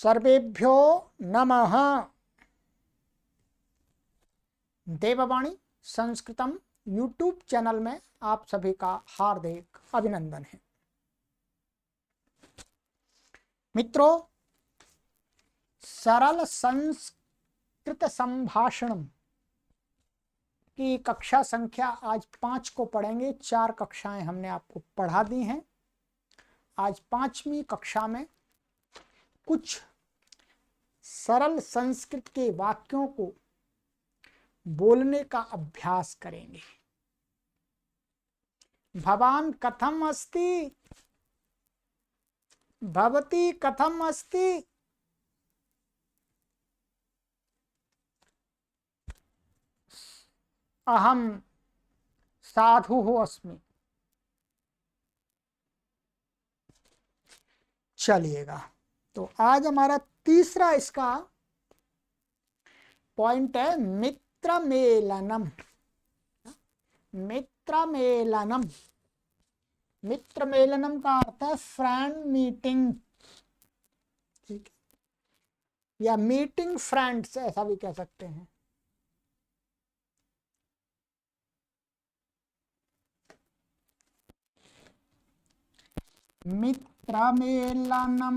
सर्वेभ्यो नमः। देववाणी संस्कृतम YouTube channel में आप सभी का हार्दिक अभिनंदन है। मित्रों, सरल संस्कृत संभाषणम की कक्षा संख्या आज 5 को पढ़ेंगे। 4 कक्षाएं हमने आपको पढ़ा दी हैं। आज 5वीं कक्षा में कुछ सरल संस्कृत के वाक्यों को बोलने का अभ्यास करेंगे। भवान कथम अस्ति, भवती कथम अस्ति, अहम साधु अस्मि। चलिएगा, तो आज हमारा तीसरा इसका पॉइंट है मित्रमेलनम। मित्रमेलनम, मित्रमेलनम का अर्थ है फ्रेंड मीटिंग, ठीक है, या मीटिंग फ्रेंड्स ऐसा भी कह सकते हैं। मित्रमेलनम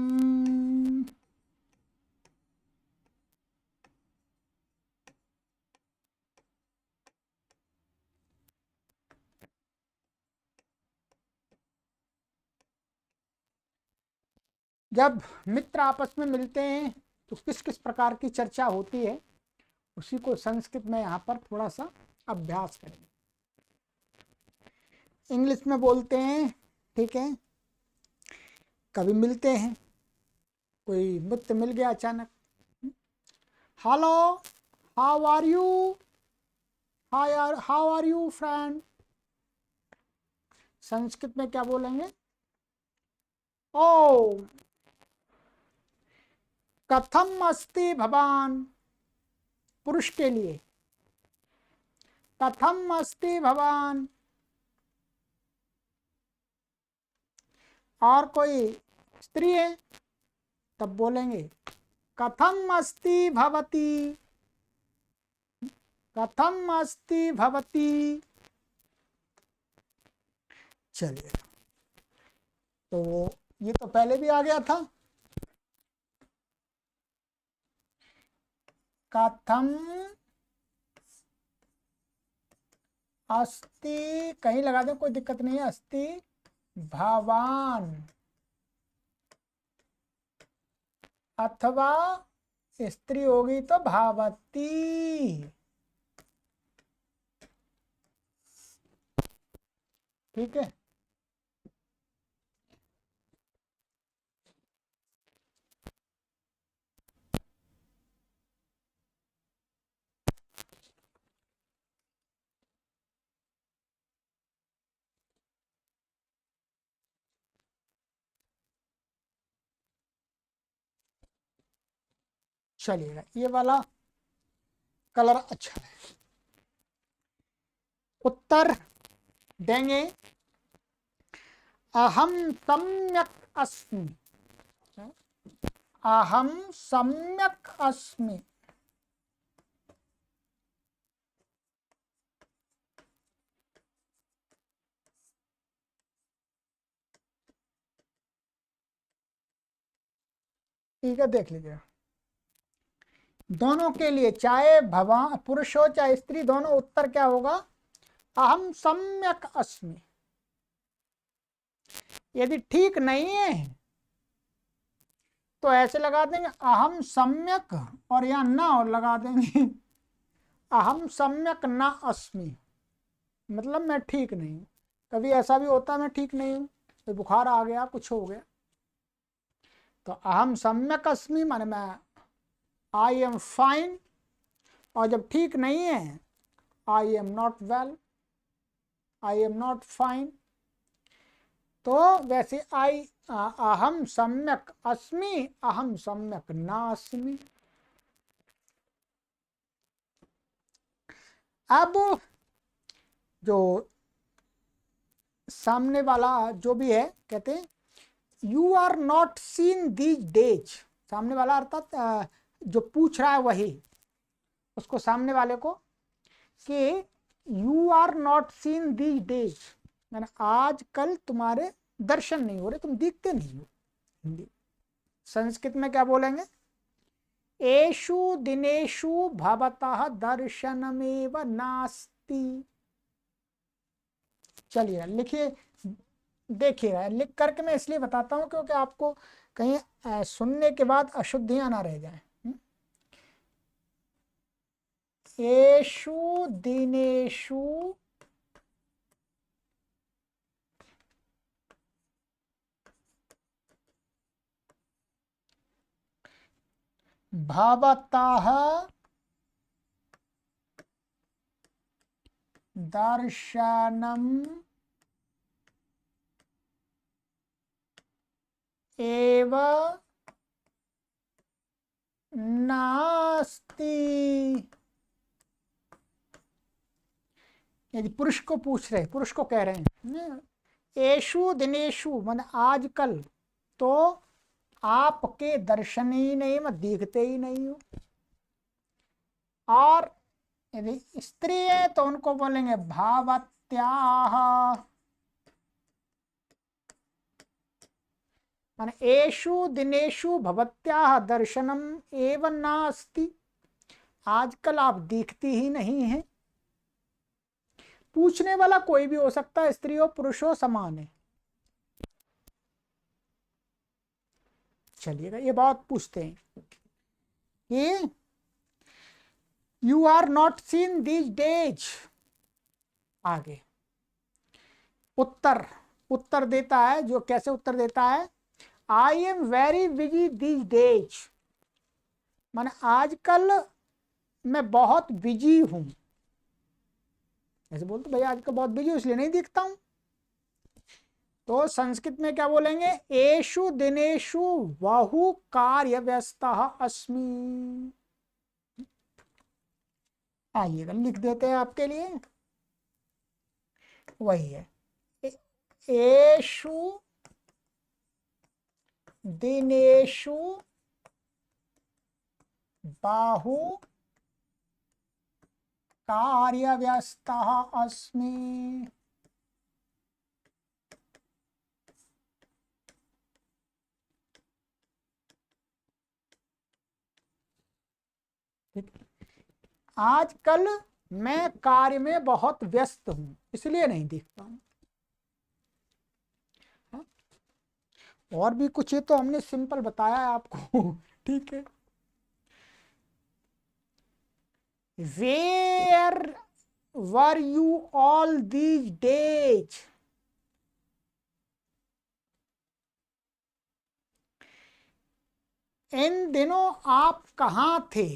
जब मित्र आपस में मिलते हैं तो किस किस प्रकार की चर्चा होती है, उसी को संस्कृत में यहाँ पर थोड़ा सा अभ्यास करेंगे। इंग्लिश में बोलते हैं, ठीक है। कभी मिलते हैं, कोई मित्र मिल गया अचानक, hello, how are you, how are you friend. Sanskrit में क्या बोलेंगे? ओ कथम अस्ति भवान, पुरुष के लिए कथम अस्ति भवान। और कोई स्त्री है तब बोलेंगे कथम अस्ति भवती, कथम अस्ति भवती। चलिए, तो ये तो पहले भी आ गया था। कथम अस्ति कहीं लगा दो, कोई दिक्कत नहीं है। अस्ति भवान, अथवा स्त्री होगी तो भावती, ठीक है। चलिएगा, ये वाला कलर अच्छा है। उत्तर देंगे अहम सम्यक अस्मि, अहम सम्यक अस्मि। ठीक है, देख लीजिए, दोनों के लिए, चाहे भगवान पुरुष हो चाहे स्त्री, दोनों उत्तर क्या होगा? अहम सम्यक अस्मि। यदि ठीक नहीं है तो ऐसे लगा देंगे अहम सम्यक, और यहाँ ना और लगा देंगे अहम सम्यक न अस्मि, मतलब मैं ठीक नहीं हूं। कभी ऐसा भी होता है मैं ठीक नहीं हूं, तो बुखार आ गया, कुछ हो गया, तो अहम सम्यक अस्मि माने मैं आई एम फाइन। और जब ठीक नहीं है, I am not well, I am not fine. तो वैसे अहम सम्यक अस्मि, अहम सम्यक नास्मि। अब जो सामने वाला जो भी है, कहते हैं you are not seen these days, सामने वाला अर्थात जो पूछ रहा है वही, उसको सामने वाले को, कि you are not seen these days, मैंने आज कल तुम्हारे दर्शन नहीं हो रहे, तुम दिखते नहीं हो। हिंदी। संस्कृत में क्या बोलेंगे? एषु दिनेषु भवतः दर्शनमेव नास्ति। चलिए लिखिए, देखिएगा, लिख करके मैं इसलिए बताता हूं क्योंकि आपको कहीं सुनने के बाद अशुद्धियां ना रह जाए। एषु दिनेषु भवतः दर्शनम एव नास्ति। यदि पुरुष को पूछ रहे, पुरुष को कह रहे हैं, एषु दिनेषु मन आजकल, तो आपके दर्शन ही नहीं, मैं दिखते ही नहीं हूं। और यदि स्त्री है तो उनको बोलेंगे भावत्याः, माने एषु दिनेषु भवत्याः दर्शनम एव नास्ति, आजकल आप दिखती ही नहीं हैं। पूछने वाला कोई भी हो सकता है, स्त्री हो पुरुष हो, समान है। चलिएगा, ये बात पूछते हैं कि you are not seen these days. आगे उत्तर, उत्तर देता है जो, कैसे उत्तर देता है? I am very busy these days, माने आजकल मैं बहुत बिजी हूं। ऐसे बोलते भाई आजकल बहुत बिजी हूं इसलिए नहीं दिखता हूं। तो संस्कृत में क्या बोलेंगे? एषु दिनेषु बहु कार्य व्यस्तः अस्मि। आइएगा लिख देते हैं आपके लिए, वही है। एषु दिनेषु बाहु कार्य व्यस्तः अस्मि। आजकल मैं कार्य में बहुत व्यस्त हूं इसलिए नहीं दिखता हूं। और भी कुछ, ये तो हमने सिंपल बताया है आपको। ठीक है। Where were you all these days, इन दिनों आप कहाँ थे,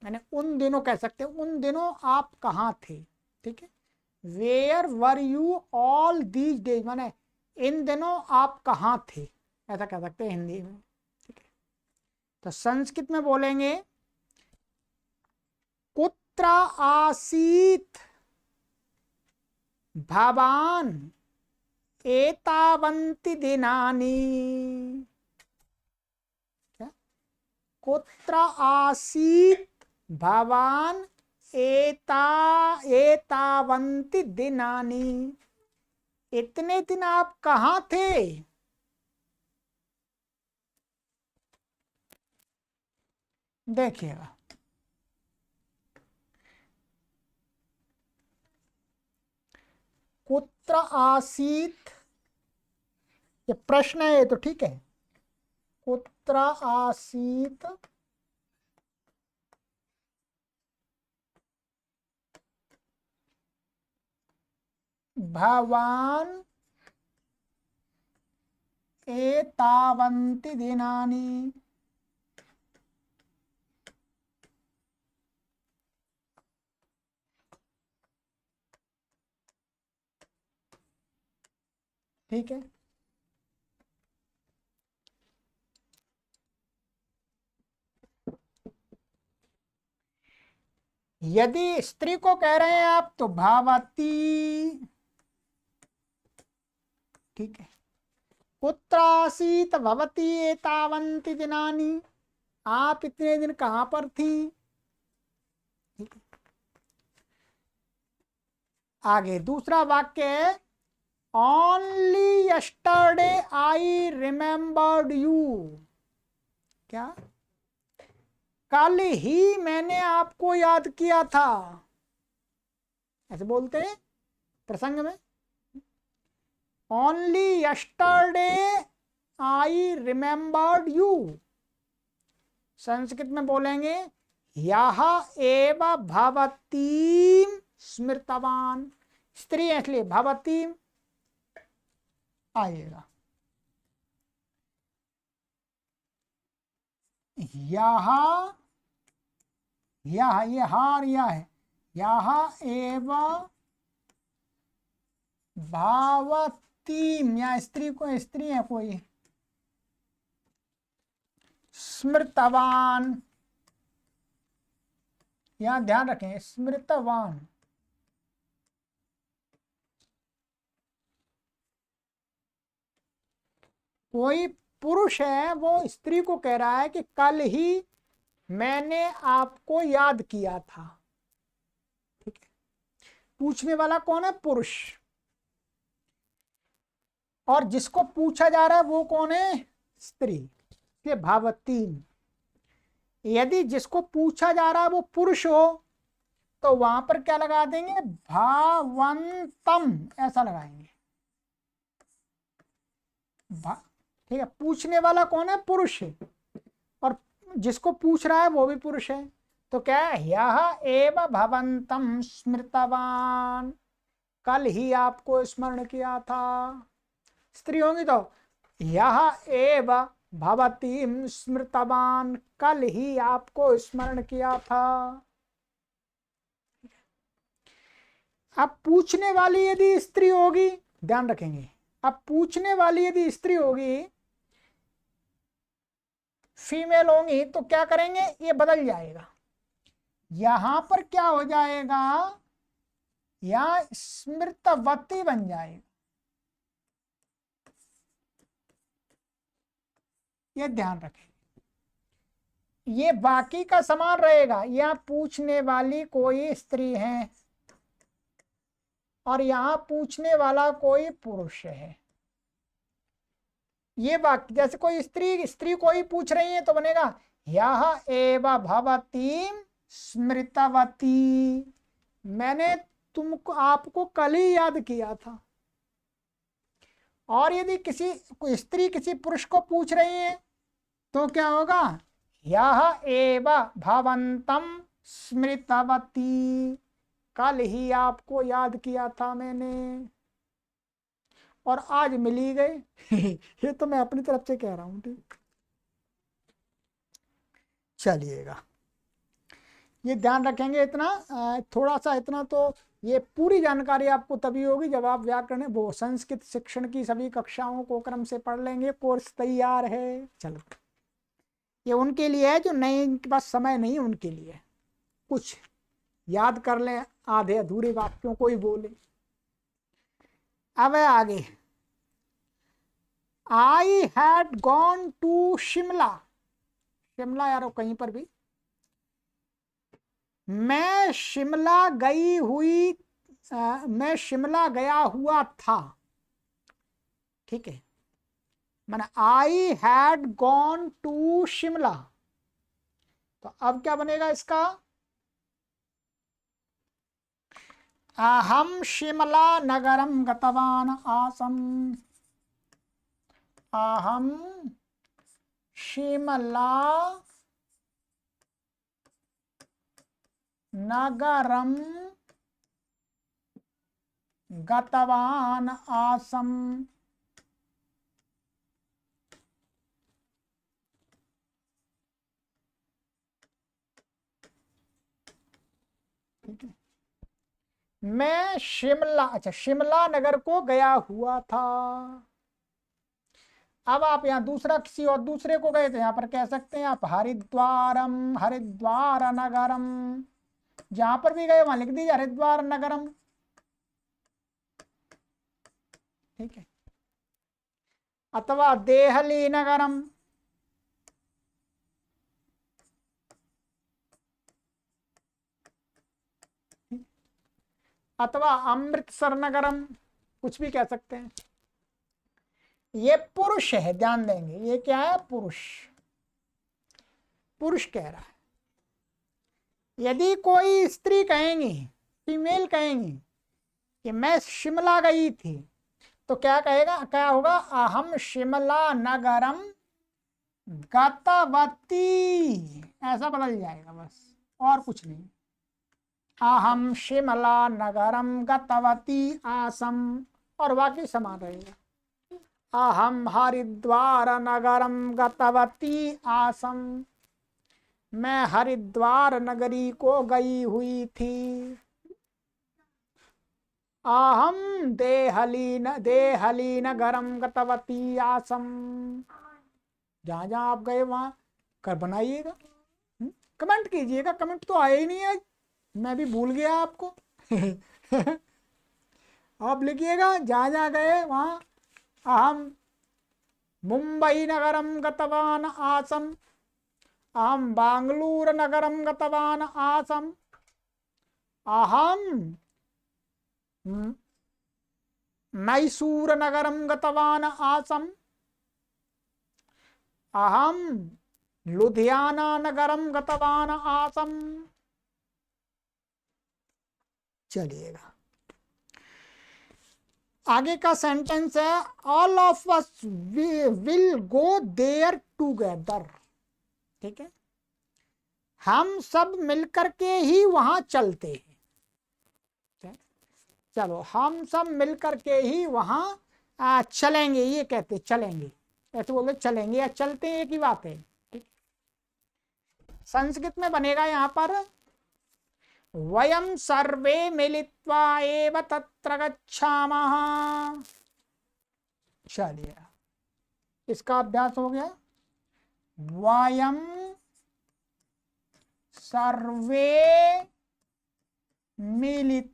मैंने उन दिनों कह सकते हैं, उन दिनों आप कहाँ थे। ठीक है। Where were you all these days, माने इन दिनों आप कहाँ थे, ऐसा कह सकते हैं हिंदी में। ठीक है। तो संस्कृत में बोलेंगे कुत्र आसीत भवान एतावन्ति दिनानि। क्या? कुत्र आसीत भवान एतावन्ति दिनानि, इतने दिन आप कहाँ थे। देखिएगा, कुत्र आसीत, ये प्रश्न है तो ठीक है। कुत्र आसीत भवान एतावन्ति दिनानि। ठीक है। यदि स्त्री को कह रहे हैं आप तो भावती। ठीक है। कुत्र आसीत भवती एतावन्ति दिनानि, आप इतने दिन कहां पर थी। आगे दूसरा वाक्य है, only yesterday I remembered you. क्या? कल ही मैंने आपको याद किया था, ऐसे बोलते हैं प्रसंग में। Only yesterday I remembered you, Sanskrit में बोलेंगे यह एव भवतीम स्मृतवान। स्त्री है इसलिए भवतीम आएगा। यह यह ये हार यह है, यह एव भावतीम, या स्त्री को स्त्री है कोई, स्मृतवान, यहां ध्यान रखें स्मृतवान। कोई पुरुष है वो स्त्री को कह रहा है कि कल ही मैंने आपको याद किया था। ठीक है, पूछने वाला कौन है? पुरुष। और जिसको पूछा जा रहा है वो कौन है? स्त्री। ये भावतीम। यदि जिसको पूछा जा रहा है वो पुरुष हो तो वहां पर क्या लगा देंगे? भावंतम ऐसा लगाएंगे। ठीक है, पूछने वाला कौन है? पुरुष है, और जिसको पूछ रहा है वो भी पुरुष है। तो क्या है? यह एव भवंतम स्मृतवान, कल ही आपको स्मरण किया था। स्त्री होंगी तो यह एव भवतीम स्मृतवान, कल ही आपको स्मरण किया था। अब पूछने वाली यदि स्त्री होगी, ध्यान रखेंगे, अब पूछने वाली यदि स्त्री होगी, फीमेल होंगी, तो क्या करेंगे? ये बदल जाएगा। यहां पर क्या हो जाएगा? यहां स्मृतवती बन जाएगा। ये ध्यान रखें, ये बाकी का समान रहेगा। यहां पूछने वाली कोई स्त्री है और यहां पूछने वाला कोई पुरुष है। ये बाकी, जैसे कोई स्त्री स्त्री कोई पूछ रही है तो बनेगा यह एव भवतीम स्मृतवती, मैंने तुमको आपको कल ही याद किया था। और यदि किसी कोई स्त्री किसी पुरुष को पूछ रही है तो क्या होगा? यह एव भवंतम स्मृतवती, कल ही आपको याद किया था मैंने, और आज मिल ही गए। ये तो मैं अपनी तरफ से कह रहा हूं। ठीक, चलिएगा, ये ध्यान रखेंगे। इतना थोड़ा सा इतना तो, ये पूरी जानकारी आपको तभी होगी जब आप व्याकरण वो संस्कृत शिक्षण की सभी कक्षाओं को क्रम से पढ़ लेंगे। कोर्स तैयार है। चलो, ये उनके लिए है जो नए, इनके पास समय नहीं, उनके लिए कुछ याद कर लें, आधे अधूरे वाक्यों को ही बोले। अब है आगे, I had gone to Shimla. Shimla यारो कहीं पर भी, मैं शिमला गई हुई, मैं शिमला गया हुआ था। ठीक है, मैंने I had gone to Shimla, तो अब क्या बनेगा इसका? अहम शिमला नगरम गतवान आसम। अहम शिमला नगरम गतवान आसम। ठीक है, मैं शिमला, अच्छा शिमला नगर को गया हुआ था। अब आप यहाँ दूसरा किसी और दूसरे को गए तो यहाँ पर कह सकते हैं आप हरिद्वारम, हरिद्वार नगरम, जहां पर भी गए वहां लिख दीजिए हरिद्वार नगरम। ठीक है, अथवा देहली नगरम, अथवा अमृतसर नगरम, कुछ भी कह सकते हैं। ये पुरुष है, ध्यान देंगे, ये क्या है, पुरुष, पुरुष कह रहा है। यदि कोई स्त्री कहेंगी, फीमेल कहेंगी कि मैं शिमला गई थी, तो क्या कहेगा, क्या होगा, अहम शिमला नगरम गतवती, ऐसा बदल जाएगा बस, और कुछ नहीं। अहम शिमला नगरम गतवती आसम, और बाकी समान रहेगा। अहम हरिद्वार नगरम गतवती आसम, मैं हरिद्वार नगरी को गई हुई थी। अहम देहली नगरम गतवती आसम, जहां जहां आप गए वहां कर बनाइएगा, कमेंट कीजिएगा। कमेंट तो आया ही नहीं आज, मैं भी भूल गया आपको। आप लिखिएगा जहां जहां गए वहां। अहम मुंबई नगरम गतवान आसम, अहम बांगलूर नगरम गतवान आसम, अहम मैसूर नगरम गतवान आसम, अहम लुधियाना नगरम गतवान आसम। चलिएगा, आगे का सेंटेंस है, all of us will go there together. ठीक है, हम सब मिलकर के ही वहां चलते हैं। चलो, हम सब मिलकर के ही वहां चलेंगे, ये कहते चलेंगे, ऐसे बोलते चलेंगे या चलते हैं, एक ही बात है। ठीक, संस्कृत में बनेगा यहां पर, वयम सर्वे मिलित्वा एव तत्र गच्छामः। चलिए, इसका अभ्यास हो गया। वयम सर्वे मिलित्वा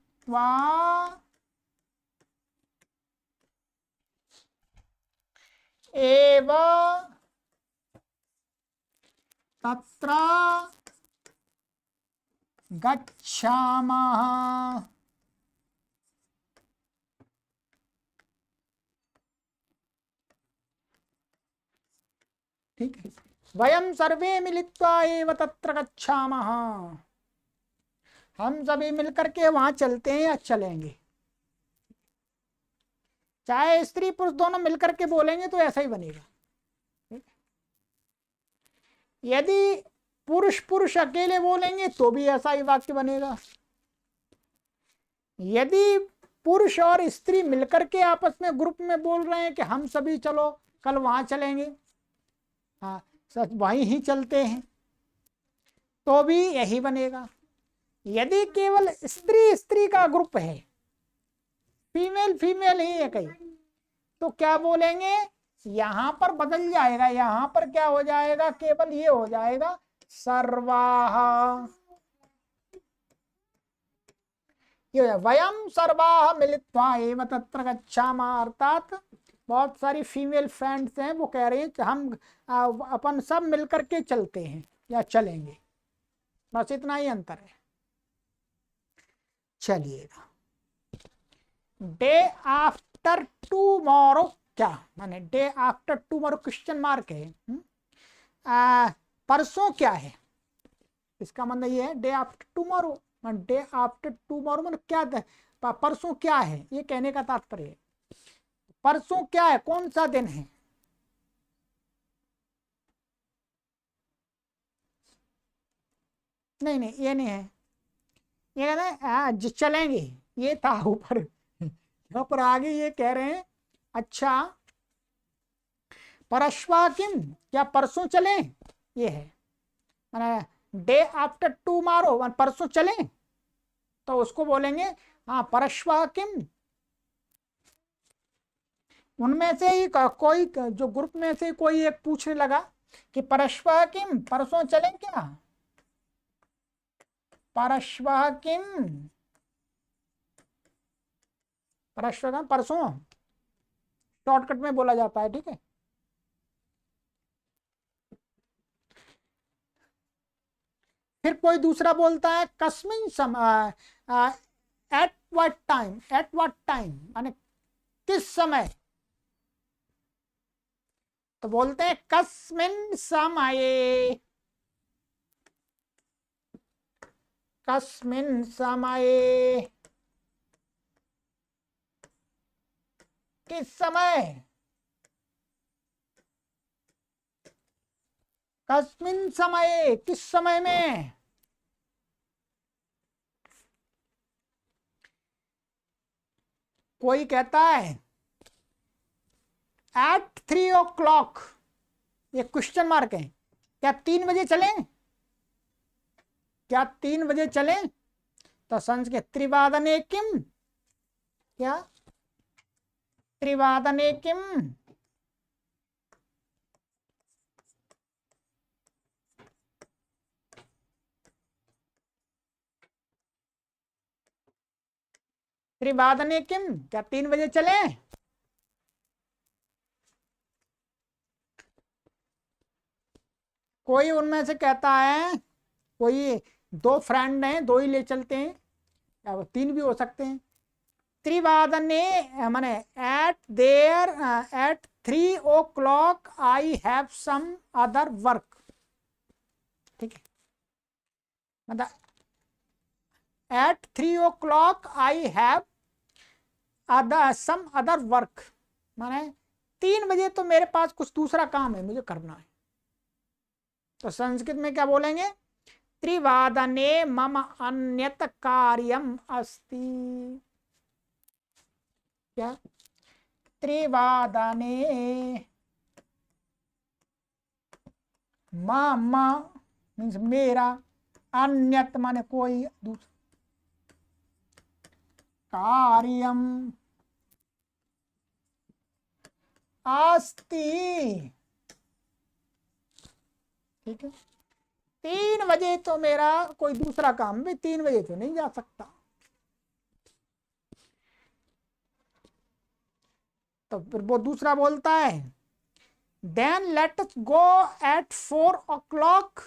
एव तत्र गच्छामः। ठीक है, वयम सर्वे मिलित्वा एव तत्र गच्छामः, हम सभी मिलकर के वहां चलते हैं या चलेंगे। चाहे स्त्री पुरुष दोनों मिलकर के बोलेंगे तो ऐसा ही बनेगा। यदि पुरुष पुरुष अकेले बोलेंगे तो भी ऐसा ही वाक्य बनेगा। यदि पुरुष और स्त्री मिलकर के आपस में ग्रुप में बोल रहे हैं कि हम सभी चलो कल वहां चलेंगे, हाँ सच वहीं ही चलते हैं, तो भी यही बनेगा। यदि केवल स्त्री स्त्री का ग्रुप है, फीमेल फीमेल ही है कहीं, तो क्या बोलेंगे, यहां पर बदल जाएगा, यहां पर क्या हो जाएगा, केवल ये हो जाएगा सर्वाः। ये वयम सर्वाः मिलित्वा एव तत्र गच्छामः, अर्थात बहुत सारी फीमेल फ्रेंड्स हैं, वो कह रही हैं कि हम अपन सब मिलकर के चलते हैं या चलेंगे, बस इतना ही अंतर है। चलिएगा, डे आफ्टर टुमारो, क्या माने day after tomorrow, question mark है। परसों क्या है, इसका मतलब ये है day after tomorrow, day after tomorrow मतलब क्या, परसों क्या है, ये कहने का तात्पर्य है। परसों क्या है, कौन सा दिन है। नहीं नहीं, ये नहीं है, ये कहते हैं आज चलेंगे, ये था ऊपर। यहाँ पर आगे ये कह रहे हैं, अच्छा परश्वा किम, क्या परसों चलें, ये है मैंने डे आफ्टर टुमारो परसों चलें, तो उसको बोलेंगे हाँ परश्वा किम। उनमें से ही कोई, जो ग्रुप में से कोई एक पूछने लगा कि परश्वा किम, परसों चलें क्या, परश्वा किम, परश्वा परसों शॉर्टकट में बोला जाता है। ठीक है, फिर कोई दूसरा बोलता है कस्मिन समय, at what time, at what time माने किस समय, तो बोलते हैं कस्मिन समये, कस्मिन समये, किस समय, कस्मिन समये किस समय में। कोई कहता है एट 3 o'clock, ये क्वेश्चन मार्क है, क्या 3 बजे चलें, क्या 3 बजे चलें, तो संस्कृत त्रिवादने किम, क्या त्रिवादने किम, त्रिवादने किम, क्या 3 बजे चलें। कोई उनमें से कहता है, कोई दो फ्रेंड हैं, दो ही ले चलते हैं, या वो 3 भी हो सकते हैं। त्रिवादने माने at there, at 3 o'clock I have some other work, ठीक है, मतलब at 3 o'clock I have other some other work, माने 3 बजे तो मेरे पास कुछ दूसरा काम है, मुझे करना है। तो संस्कृत में क्या बोलेंगे, त्रिवादने मम अन्यत कार्यम अस्ति, क्या त्रिवादने मम मीन्स मेरा, अन्यत माने कोई दूसरा, कार्यम अस्ति, ठीक है। 3 बजे तो मेरा कोई दूसरा काम भी, 3 बजे तो नहीं जा सकता। तो फिर वो दूसरा बोलता है then let us go at 4 o'clock,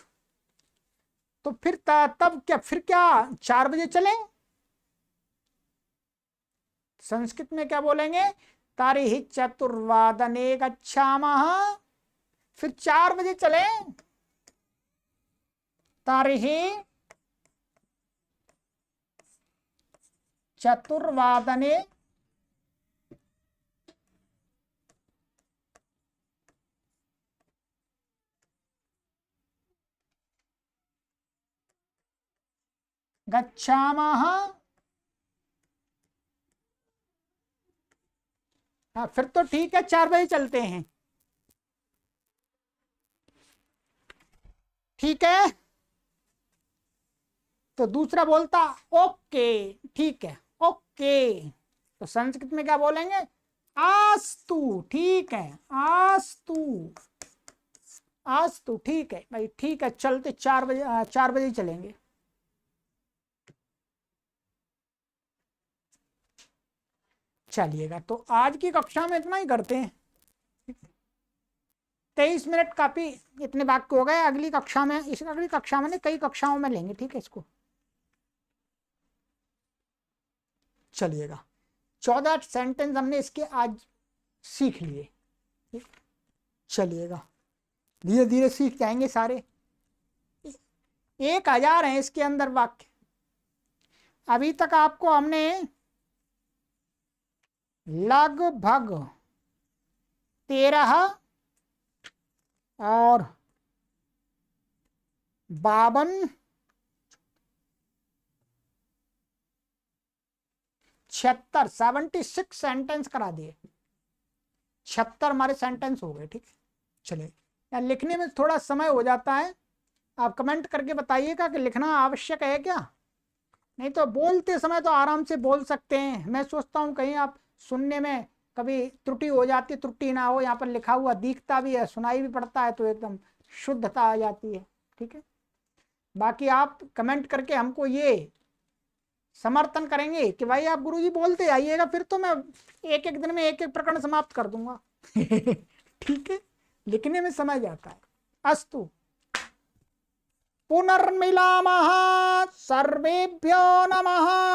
तो फिर तब क्या, फिर क्या 4 बजे चलें। संस्कृत में क्या बोलेंगे, तर्हि चतुर्वादने गच्छामः, फिर 4 बजे चलें। तर्हि चतुर्वादने गच्छामः, हाँ फिर तो ठीक है, 4 बजे चलते हैं, ठीक है। तो दूसरा बोलता ओके, ठीक है, ओके, तो संस्कृत में क्या बोलेंगे, आस्तु, ठीक है, आस्तु, आस्तु, ठीक है भाई, ठीक है, चलते 4 बजे, 4 बजे ही चलेंगे। चलिएगा, तो आज की कक्षा में इतना ही करते हैं। 23 मिनट काफी, इतने वाक्य हो गए। अगली कक्षा में, इस अगली कक्षा में कई कक्षाओं में लेंगे, ठीक है इसको। चलिएगा, 14 सेंटेंस हमने इसके आज सीख लिए, चलिएगा, धीरे धीरे सीख जाएंगे सारे। 1000 हैं इसके अंदर वाक्य। अभी तक आपको हमने लगभग 13 और 52, 76, 76 सेंटेंस करा दिए। 76 हमारे सेंटेंस हो गए, ठीक है। चलिए, या लिखने में थोड़ा समय हो जाता है, आप कमेंट करके बताइएगा कि लिखना आवश्यक है क्या, नहीं तो बोलते समय तो आराम से बोल सकते हैं। मैं सोचता हूँ कहीं आप सुनने में कभी त्रुटि हो जाती है, त्रुटि ना हो, यहाँ पर लिखा हुआ दिखता भी है, सुनाई भी पड़ता है, तो एकदम शुद्धता आ जाती है, ठीक है। बाकी आप कमेंट करके हमको ये समर्थन करेंगे कि भाई आप गुरुजी बोलते आइएगा, फिर तो मैं एक एक दिन में एक एक प्रकरण समाप्त कर दूंगा। ठीक है, लिखने में समय जाता है। अस्तु, पुनर्मिलामः, सर्वेभ्यो नमः।